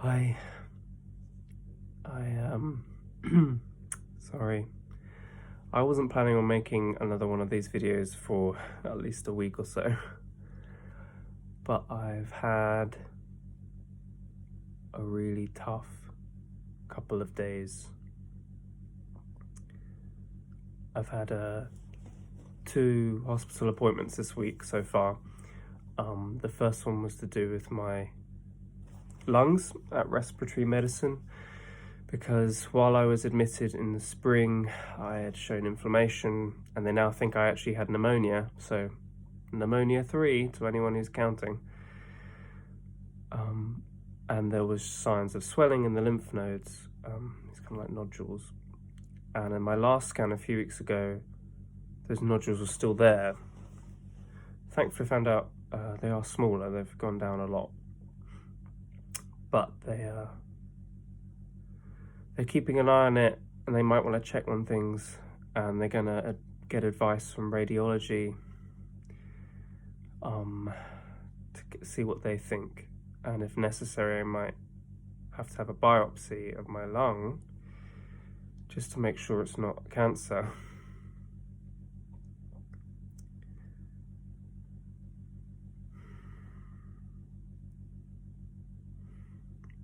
Hi, sorry. I wasn't planning on making another one of these videos for at least a week or so, but I've had a really tough couple of days. I've had 2 hospital appointments this week so far. The first one was to do with my lungs at respiratory medicine, because while I was admitted in the spring, I had shown inflammation, and they now think I actually had pneumonia, so pneumonia 3 to anyone who's counting. And there was signs of swelling in the lymph nodes, it's kind of like nodules. And in my last scan a few weeks ago, those nodules were still there. Thankfully, I found out they are smaller, they've gone down a lot. But they're keeping an eye on it, and they might want to check on things, and they're going to get advice from radiology to see what they think. And if necessary, I might have to have a biopsy of my lung just to make sure it's not cancer.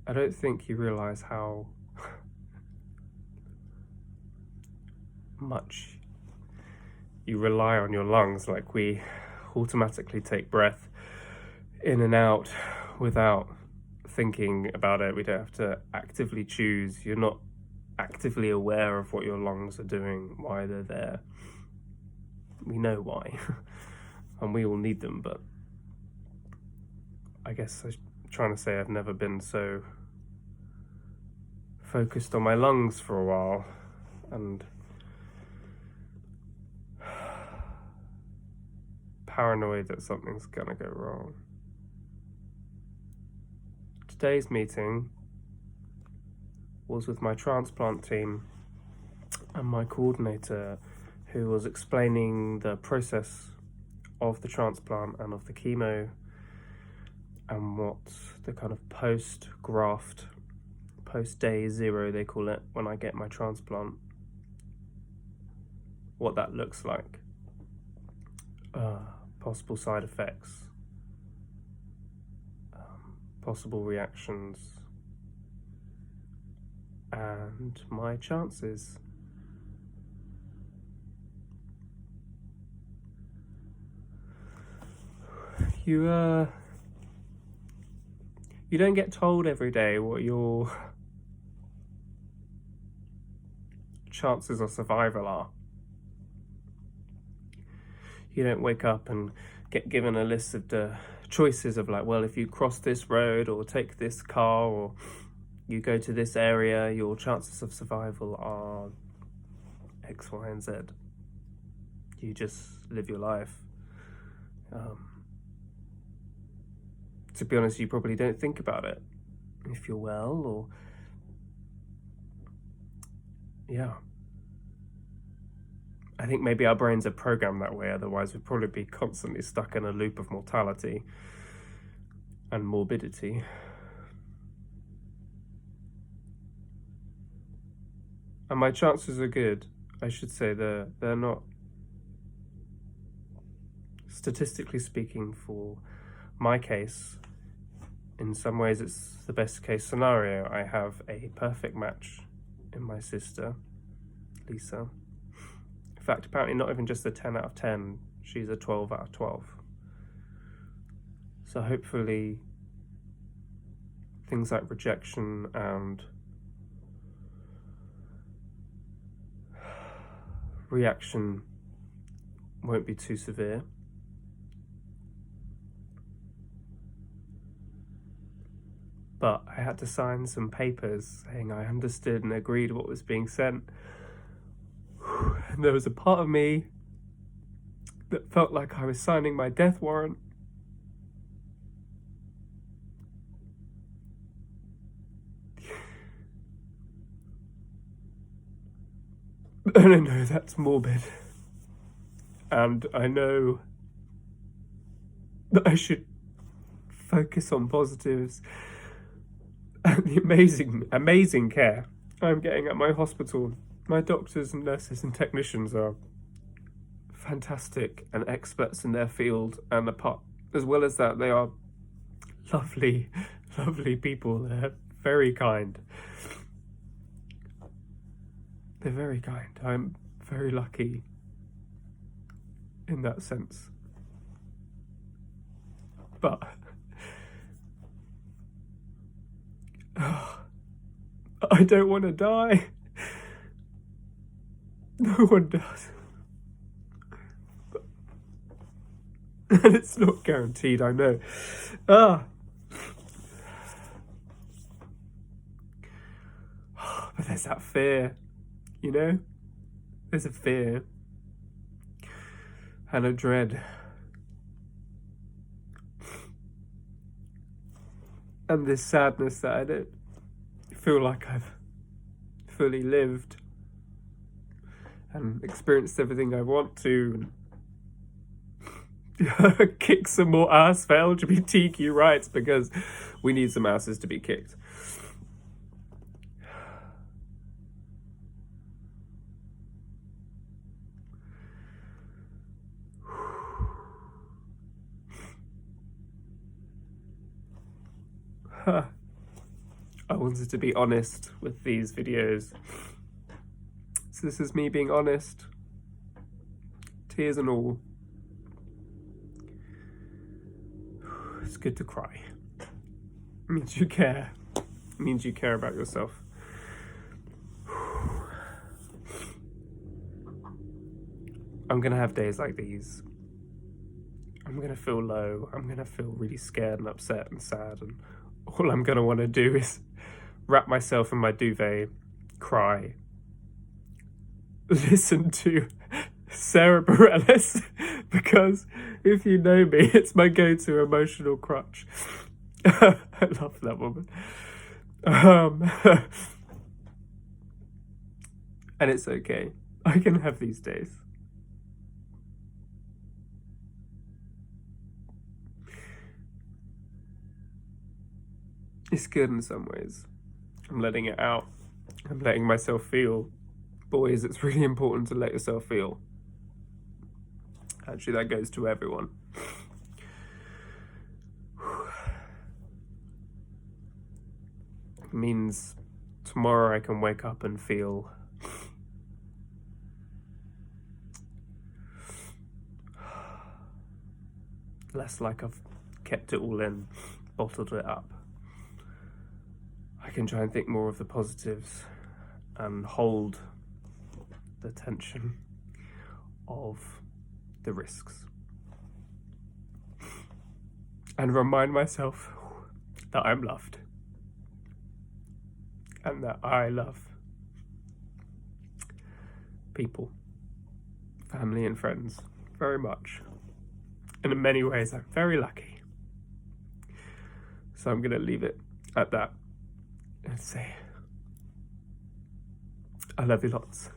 I don't think you realize how much you rely on your lungs. Like, we automatically take breath in and out without thinking about it. We don't have to actively choose. You're not actively aware of what your lungs are doing, why they're there. We know why, and we all need them, but I guess I'm trying to say I've never been so focused on my lungs for a while, and paranoid that something's gonna go wrong. Today's meeting was with my transplant team and my coordinator, who was explaining the process of the transplant and of the chemo, and what the kind of post-graft, post-day 0 they call it, when I get my transplant, what that looks like, possible side effects, possible reactions, and my chances. You don't get told every day what your chances of survival are. You don't wake up and get given a list of the choices of, like, well, if you cross this road or take this car or you go to this area, your chances of survival are X, Y, and Z. You just live your life. To be honest, you probably don't think about it if you're well, or yeah. I think maybe our brains are programmed that way, otherwise we'd probably be constantly stuck in a loop of mortality and morbidity. And my chances are good. I should say they're not, statistically speaking, for my case, in some ways it's the best case scenario. I have a perfect match in my sister, Lisa. In fact, apparently not even just a 10 out of 10, she's a 12 out of 12. So hopefully things like rejection and reaction won't be too severe. But I had to sign some papers saying I understood and agreed what was being sent. And there was a part of me that felt like I was signing my death warrant. And I know that's morbid. And I know that I should focus on positives and the amazing care I'm getting at my hospital. My doctors and nurses and technicians are fantastic and experts in their field, and apart as well as that, they are lovely, lovely people. They're very kind. They're very kind. I'm very lucky in that sense. But I don't want to die. No one does. And it's not guaranteed, I know. But there's that fear, you know? There's a fear and a dread. And this sadness that I don't feel like I've fully lived and experienced everything I want to. Kick some more ass for LGBTQ rights, because we need some asses to be kicked. I wanted to be honest with these videos. So this is me being honest. Tears and all. It's good to cry. It means you care. It means you care about yourself. I'm gonna have days like these. I'm gonna feel low. I'm gonna feel really scared and upset and sad, and all I'm gonna want to do is wrap myself in my duvet, cry, listen to Sarah Bareilles, because if you know me, it's my go-to emotional crutch. I love that woman. And it's okay. I can have these days. It's good in some ways. I'm letting it out. I'm letting myself feel. Boys, it's really important to let yourself feel. Actually, that goes to everyone. It means tomorrow I can wake up and feel less like I've kept it all in, bottled it up. I can try and think more of the positives and hold the tension of the risks. And remind myself that I'm loved. And that I love people, family and friends very much. And in many ways, I'm very lucky. So I'm going to leave it at that and say, I love you lots.